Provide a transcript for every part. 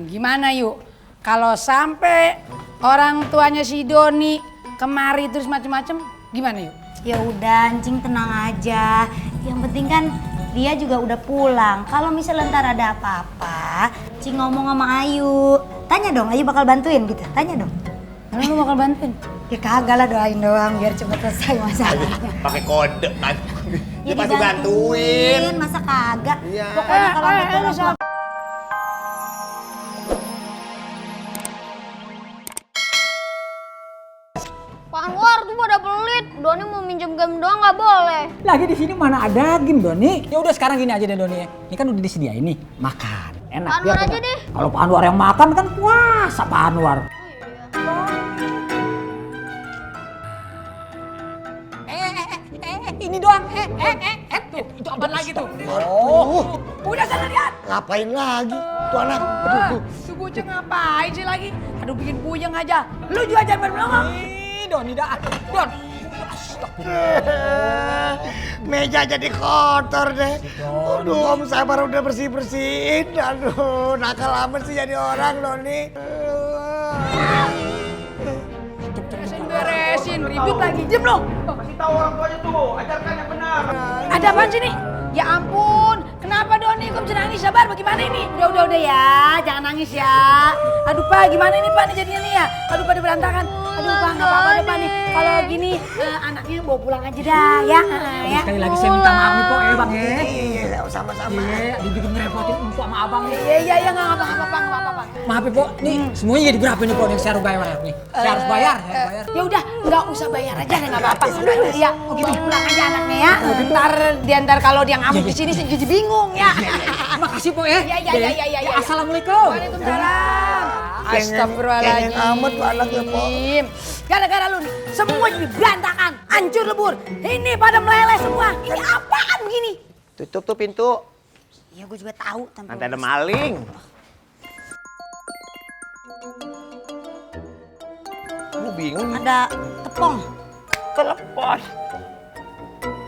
Gimana yuk? Kalau sampai orang tuanya si Doni kemari terus macem-macem, gimana yuk? Ya udah, Encing tenang aja. Yang penting kan dia juga udah pulang. Kalau misalnya ntar ada apa-apa, Cing ngomong sama Ayu. Tanya dong, Ayu bakal bantuin gitu. Tanya dong. Karena lu bakal bantuin? Ya kagak lah, doain doang biar cepet selesai masalahnya. Pakai kode kan. Ya Dia pasti bantuin. Masa kagak? Iya. Pokoknya kalau betul soal Pak Anwar tuh pada pelit. Doni mau minjem game doang nggak boleh. Lagi di sini mana ada game Doni? Ya udah sekarang gini aja deh Doni ya. Ini kan udah disediain nih, makan. Enak. Pak Anwar aja deh. Kalau Pak Anwar yang makan kan puasa Pak Anwar. Ini doang. Tuh, itu apa lagi tuh? Oh, udah sana lihat. Ngapain lagi tuh anak? Aduh. Tuh bocah ngapain sih lagi? Aduh bikin puyeng aja. Lu juga jangan main melongok. Ih, Doni dah. Don. Meja jadi kotor deh. Aduh, Om Sabar udah bersih-bersihin. Aduh, nakal amat sih jadi orang Doni. Beresin, ribut lagi. Jem lu. Kasih tahu orang tuanya tuh, ajarkan yang benar. Ada apaan sih nih? Ya ampun, kenapa Doni? Kok bisa nangis? Sabar, bagaimana ini? Udah ya, jangan nangis ya. Aduh Pak, gimana ini Pak nih jadinya nih ya? Aduh pada berantakan. Aduh Pak, nggak apa-apa deh Pak nih. Kalau gini, anaknya bawa pulang aja dah ya. Ya. Sekali lagi saya minta maaf nih Pok ya Bang ya. Iya, sama-sama. Iya, dibikin ngerepotin Empok sama Abang nih. Iya, nggak apa-apa. Maaf ya Pok, nih semuanya jadi berapa nih Pok yang saya harus bayar nih? Saya harus bayar. Ya udah, nggak usah bayar aja deh, nggak apa-apa. Iya, gitu pulang aja anaknya ya. Ntar kalau dia ngamuk di sini jadi bingung ya. Makasih Pok ya. Iya. Assalamualaikum. Waalaikumsalam. Astagfirullahaladzim. Cengeng amat tuh anaknya, Po. Gara-gara lu nih, semua jadi berantakan, hancur lebur. Ini pada meleleh semua. Ini apaan begini? Tutup tuh pintu. ya gue juga tahu. Nanti ada maling. Lu bingung? Ada tepung. Telepon.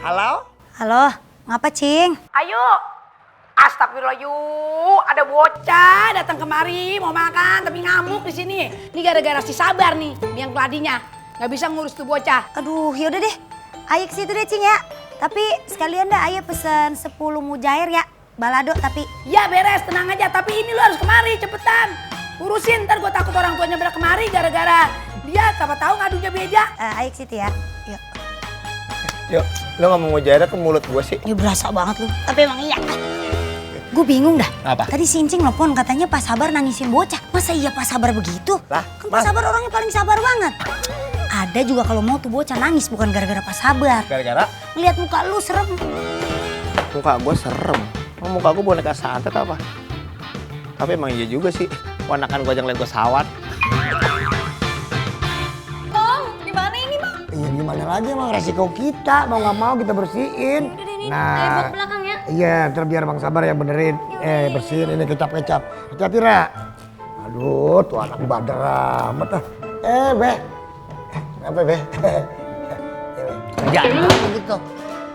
Halo? Halo, ngapa Cing? Ayo. Astagfirullah yuk, ada bocah datang kemari mau makan tapi ngamuk di sini. Ini gara-gara si Sabar nih, yang keladinya. Nggak bisa ngurus tuh bocah. Aduh, yaudah deh. Ayo ke situ deh Cing ya. Tapi sekalian dah Ayo pesen 10 mujair ya. Balado tapi. Ya beres, tenang aja. Tapi ini lu harus kemari, cepetan. Urusin, ntar gue takut orang tuanya pada kemari gara-gara dia siapa tahu ngadunya beda. Ayo ke situ ya. Yuk. Yuk, lu ngomong mujairah ke mulut gua sih. Ya berasa banget lu. Tapi emang iya. Gue bingung dah. Apa? Tadi Cincing nelfon katanya Pak Sabar nangisin bocah. Masa iya Pak Sabar begitu? Lah, kan Pak Sabar orangnya paling sabar banget. Ada juga kalau mau tuh bocah nangis bukan gara-gara Pak Sabar. Gara-gara? Ngeliat muka lu serem. Muka gua serem. Muka gua boneka santet apa? Tapi emang iya juga sih. Wanakan gua aja ngeliat gua sawat. Bang, di mana ini bang? Iya gimana lagi emang resiko kita. Mau nggak mau kita bersihin. Buat belakang ya. Iya, ntar biar Bang Sabar yang benerin. Bersihin ini kecap-kecap. Hati-hati, Ra. Aduh, tuh anak bader amat ah. Beh. Apa, Beh? Jangan begitu.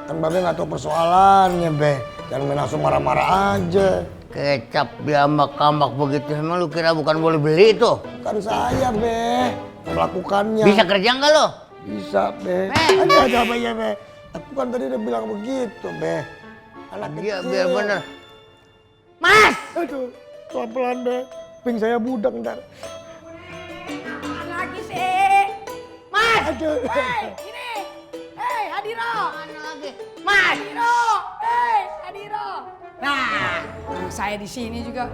Kan Babe nggak tahu persoalannya, Beh. Jangan main langsung marah-marah aja. Kecap diambak-ambak begitu, emang lu kira bukan boleh beli itu? Kan saya, Beh, yang melakukannya. Bisa kerja nggak lo? Bisa, Beh. Ada apa ya, Beh? Aku kan tadi udah bilang begitu, Beh. Anak Iya, kecil. biar bener. Mas! Aduh, pelan-pelan, Beh. Ping saya budak ntar. Lagi sih. Mas! Aduh. Ini. Hei, Hadiro. Mana lagi? Mas! Hadiro. Hei, Hadiro. Nah, saya di sini juga.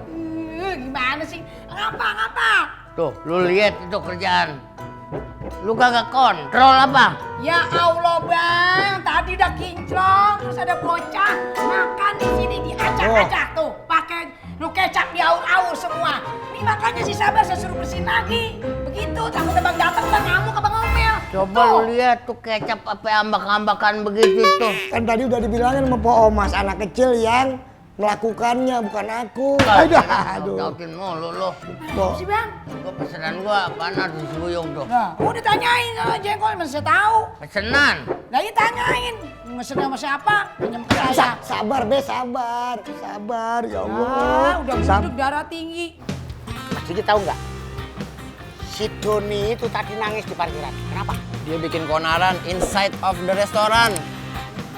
Gimana sih? Ngapa? Tuh, lu lihat itu kerjaan. Lu kagak kontrol apa? Ya Allah bang, tadi udah kinclong, terus ada bocah makan di sini diacak-acak tuh, pakai lu kecap diaur-aur semua. Ini makanya si Sabar saya suruh bersihin lagi. Begitu, takut bang datang bang ngamuk ke bang Omel. Coba lu lihat tuh kecap apa ambak-ambakan begitu tuh. Kan tadi udah dibilangin sama Po Omas, anak kecil yang melakukannya, bukan aku. Aduh. Tautin mulu lu. Po. Si bang, Gua pesanan gua apaan harus buyung tuh. nah, udah tanyain sama jengkol masih tahu. Pesenan. Nah iya tanyain, mesennya sama siapa? Pinjam ke saya. Sabar, Be, sabar. Sabar, ya Allah. Ah, udah budek darah tinggi. Sigi tahu nggak? Si Doni itu tadi nangis di parkiran. Kenapa? Dia bikin keonaran inside of the restaurant.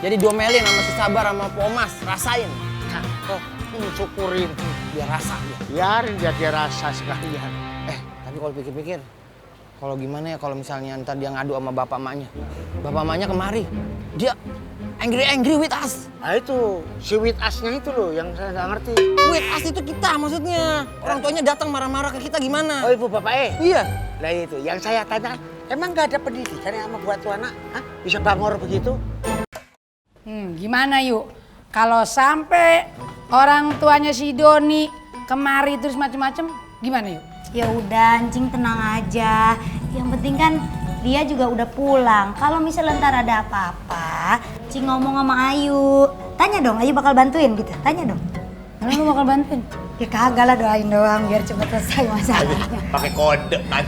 Jadi diomelin sama si Sabar sama Pomas, rasain. Cakep, syukurin. Biar rasa dia. Biarin dia rasa sekalian. Tapi kalau pikir-pikir, kalau gimana ya kalau misalnya ntar dia ngadu sama bapak emaknya. Bapak emaknya kemari, dia angry with us. Nah itu, si with us-nya itu loh yang saya nggak ngerti. With us itu kita maksudnya. Orang tuanya datang marah-marah ke kita gimana? Oh ibu bapak Iya. Nah itu, yang saya tanya, emang nggak ada pendidikan yang sama buat tuh anak? Hah? Bisa bangor begitu? Gimana yuk? Kalau sampai orang tuanya si Doni kemari terus macem-macem, gimana yuk? Ya udah, Encing tenang aja. Yang penting kan dia juga udah pulang. Kalau misalnya ntar ada apa-apa, Cing ngomong sama Ayu. Tanya dong, Ayu bakal bantuin gitu. Tanya dong. Emang lu bakal bantuin? Ya kagak lah, doain doang biar cepet selesai masalahnya. Pakai kode kan?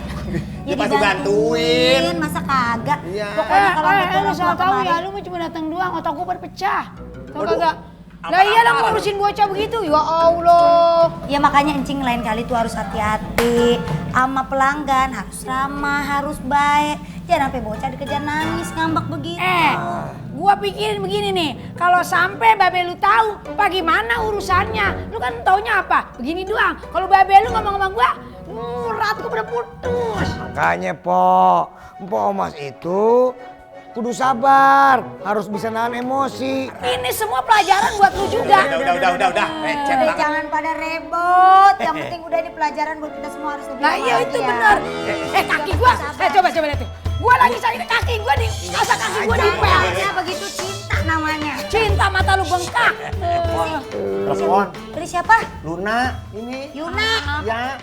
Ya dibantuin, masa kagak? Iya. Pokoknya kalau ada Lu orang salah tua tahu kemarin. ya, lu mah cuma datang doang, otak gua pada pecah. Tau kagak? Lah iyalah ngurusin bocah begitu, ya Allah. Ya makanya Encing lain kali tuh harus hati-hati sama pelanggan, harus ramah, harus baik. Jangan sampai bocah dikejar nangis, ngambek begitu. Gua pikirin begini nih, kalau sampai babe lu tahu, bagaimana urusannya? Lu kan taunya apa? Begini doang. Kalau babe lu ngomong sama gua, urat gua pada putus. Makanya Mpok Omas itu kudu sabar, harus bisa nahan emosi. Ini semua pelajaran buat lu juga. Udah. Recet Udah jangan pada rebot, yang penting udah ini pelajaran buat kita semua harus lebih Nah iya itu benar. Kaki gua, coba lihat tuh. Gua lagi sakit kaki gua nih, masa kaki gua dipel. Namanya begitu cinta namanya. Cinta mata lu bengkak. Telepon. Dari siapa? Luna, ini. Yuna. Ya.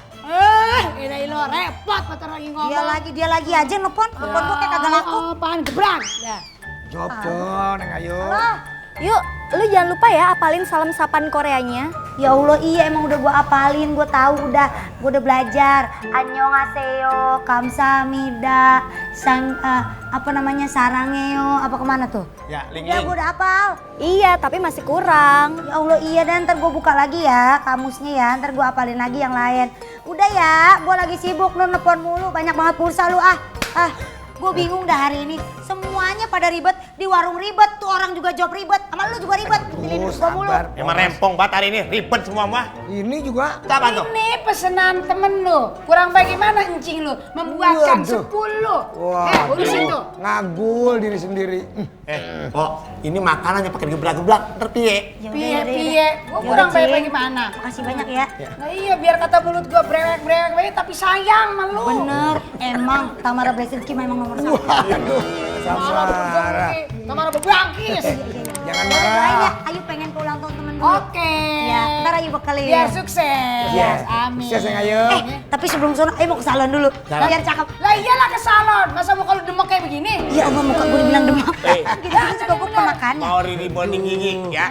Ini lo repot pacar lagi ngomong. Dia lagi aja nelfon gua kayak kagak laku. Apaan gebrang? Ya. Jawab dong, Neng Ayu. Yuk, lu jangan lupa ya apalin salam sapan Koreanya. Ya Allah iya emang udah gua apalin, gua tahu gua udah belajar. Annyeonghaseyo, kamsahamnida, sarangeo, apa kemana tuh? Ya, Ya gua udah hafal. Iya, tapi masih kurang. Ya Allah iya dan ntar gua buka lagi ya kamusnya ya, ntar gua apalin lagi yang lain. Udah ya, gua lagi sibuk lu nelfon mulu, banyak banget pulsa lu Gue bingung dah hari ini, semuanya pada ribet, di warung ribet, tuh orang juga job ribet, sama lu juga ribet. Gua mulu. Emang rempong banget hari ini, ribet semua mah. Ini juga Apa tuh? Ini pesanan temen lu. Kurang bagaimana encing lu membuatkan Waduh. 10. Wah, Urusin tuh. ngagul diri sendiri. Ini makanannya pakai geblak-geblak, ntar piye? Ya udah, Piye ya udah, piye. ya Gua udah. kurang Cing. bagaimana. Makasih banyak ya. Nah iya biar kata mulut gua brewek tapi sayang sama lu. Bener, emang Tamara Blesinski memang nomor 1. Waduh, Samara. Tamara berbangkis. Jangan Doain ya, marah. Ayu pengen ke ulang tahun temen dulu. Oke. Ya, ntar Ayu bekalin. Biar sukses. Yes. Amin. Sukses, Neng Ayu. Tapi sebelum sono, Ayu mau ke salon dulu. Biar cakep. Lah iyalah ke salon. Masa muka lu demek kayak begini? Ya Allah, muka gue dibilang demam. Gitu kan suka gue penakannya. Mau rebonding gigi ya?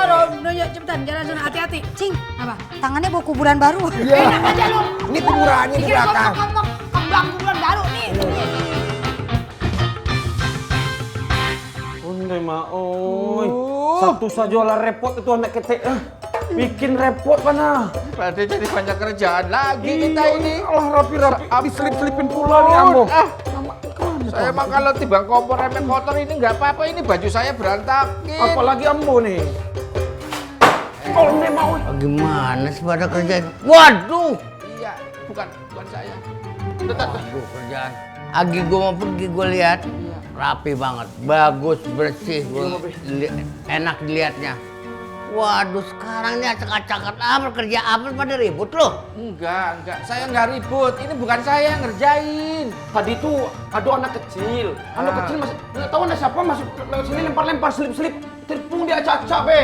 Rondo ya cepetan jalan sana hati-hati. Cing, Apa? tangannya bawa kuburan baru. Enak aja lu. Ini kuburannya di Pikir gua belakang. ngomong kembang kuburan baru nih. Undai maoi. Satu saja lah repot itu anak ketek. Bikin repot mana? Berarti jadi banyak kerjaan lagi kita ini. Allah rapi-rapi. Diselip-selipin pula nih ambo. Saya emang kalau timbang kompor remeh kotor ini nggak apa-apa, ini baju saya berantakin. Apalagi ambo nih. Oh undai maoi. Gimana sih pada kerjaan? Waduh! Iya, bukan saya. Waduh kerjaan. Agi gue mau pergi gue lihat. Rapi banget, bagus, bersih, enak dilihatnya. Waduh sekarang ini acak-acakan amat, kerja apa pada ribut loh. Enggak. Saya nggak ribut. Ini bukan saya yang ngerjain. Tadi tuh ada anak kecil. Anak kecil masih nggak tahu anak siapa masuk lewat sini lempar-lempar selip-selip. Terpung dia acak-acak be.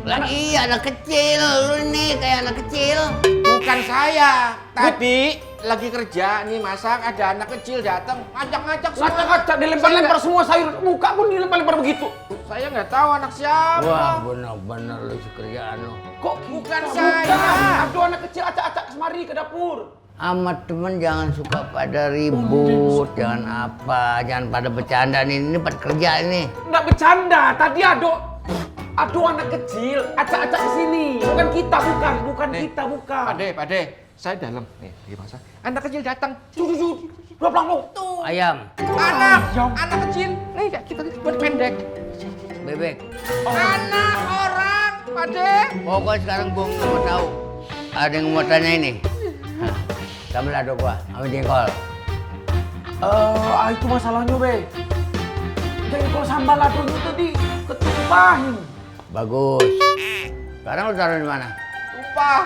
Lagi anak kecil, lu ini kayak anak kecil. Bukan saya. Tadi lagi kerja nih masak, ada anak kecil datang ngacak-ngacak semua. Ngacak-ngacak dilempar-lempar semua sayur. Muka pun dilempar-lempar begitu. Saya nggak tahu anak siapa. Wah benar-benar lu si kerjaan lu. Kok Bukan bukan? saya. Ada anak kecil acak-acak semari ke dapur. Amat temen jangan suka pada ribut, jangan apa, jangan pada bercanda nih, ini pada kerja ini. Nggak bercanda. Tadi ada anak kecil acak-acak ke sini. Bukan kita, bukan kita, bukan. Pade, saya dalam. Nih, dimasak. Anak kecil datang. Cucu, dua pelangkung. Tuh. Ayam, Anak kecil. Nih, kita buat pendek. bebek. Anak orang, Pade. Pokoknya sekarang gua nggak mau tahu. Ada yang mau tanya ini. Sambal lado gua sama jengkol. Itu masalahnya, Be. Jadi kalau sambal ladonya tadi ketumpahin. Bagus. Sekarang lu taruh di mana? Tumpah.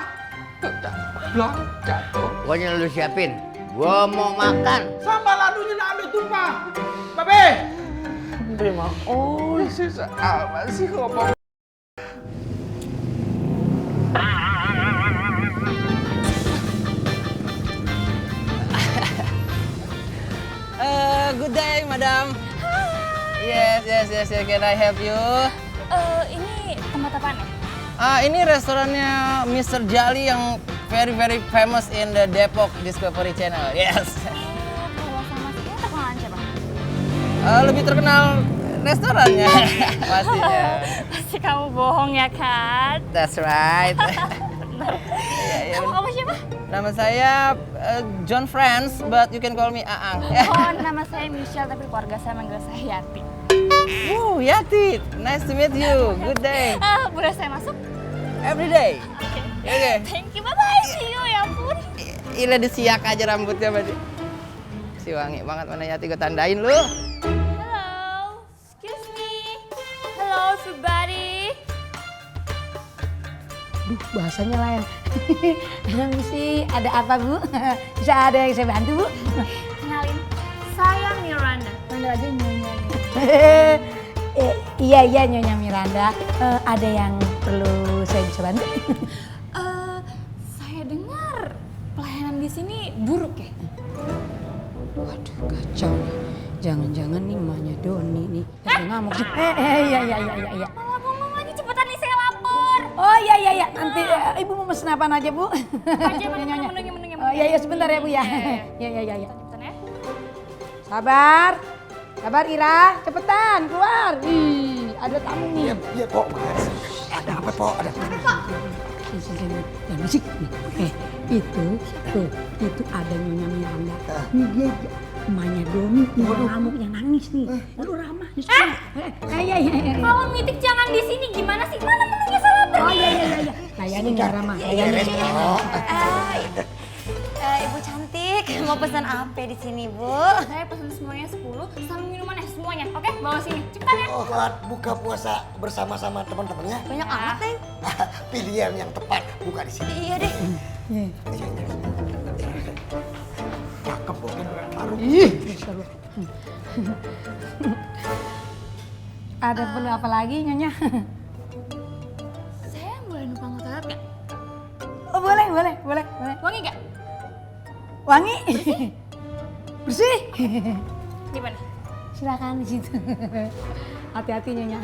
Belang, jatuh. Pokoknya lu siapin. Gua mau makan. Sambal ladonya nak ambil tumpah. Babe. Terima. Oh, susah amat sih ngomong. Good day, madam. Yes. Can I help you? Ini tempat apaan ya? Ini restorannya Mr. Jali yang very famous in the Depok Discovery Channel. Yes. Kalau sama sini terkenal siapa? Lebih terkenal restorannya pastinya. Pasti kamu bohong ya kan? That's right. Kamu siapa? Nama saya John Franz, but you can call me Aang. Oh, nama saya Michelle tapi keluarga saya manggil saya Yati. Yati, nice to meet you. Good day. Boleh saya masuk? Every day. Oke. Thank you, bye-bye. See you, ya ampun. Ila disiak aja rambutnya berarti. Si wangi banget mana Yati, gue tandain lu. Hello, excuse me. Hello, everybody. Duh, bahasanya lain. Misi, ada apa Bu? Bisa ada yang saya bantu Bu? Kenalin, saya Miranda. Panggil aja Nyonya. Iya Nyonya Miranda. Ada yang perlu saya bisa bantu? Saya dengar pelayanan di sini buruk ya? Waduh, kacau nih. Jangan-jangan nih emaknya Doni nih. Yang ngamuk sih. Iya. Malah ngomong lagi, cepetan nih saya lapar. Oh iya. Nanti Ibu mau pesen apaan aja Bu? Aja menunya. Iya sebentar ya Bu ya. Iya. Cepetan ya. Sabar Ira, cepetan keluar. Ih, ada tamu nih. Iya, Pok. Ada apa, Pok? Ada apa? Sini. Dan musik nih. Itu ada Nyonya Miranda. Nih dia emaknya Doni, yang ngamuk, yang nangis nih. Aduh ramah nih semua. Iya. Kalau mitik jangan di sini, gimana sih? Mana menunya saya lapar? Oh iya. Layanin nggak ramah. Layanin. Ibu cantik, mau pesan apa di sini, Bu? Saya pesan semuanya 10 sama minumannya semuanya. Oke, bawa sini. Cepetan ya. Oh, buat buka puasa bersama-sama teman-temannya. Banyak amat, Neng. Pilihan yang tepat buka di sini. Iya deh. Cakep, Pok. Baru. Bisa lu. Ada perlu apa lagi Nyonya? Saya boleh numpang ke toilet nggak? Oh boleh. Wangi nggak? Wangi? Bersih? Di mana? Silakan di situ. Hati-hati Nyonya.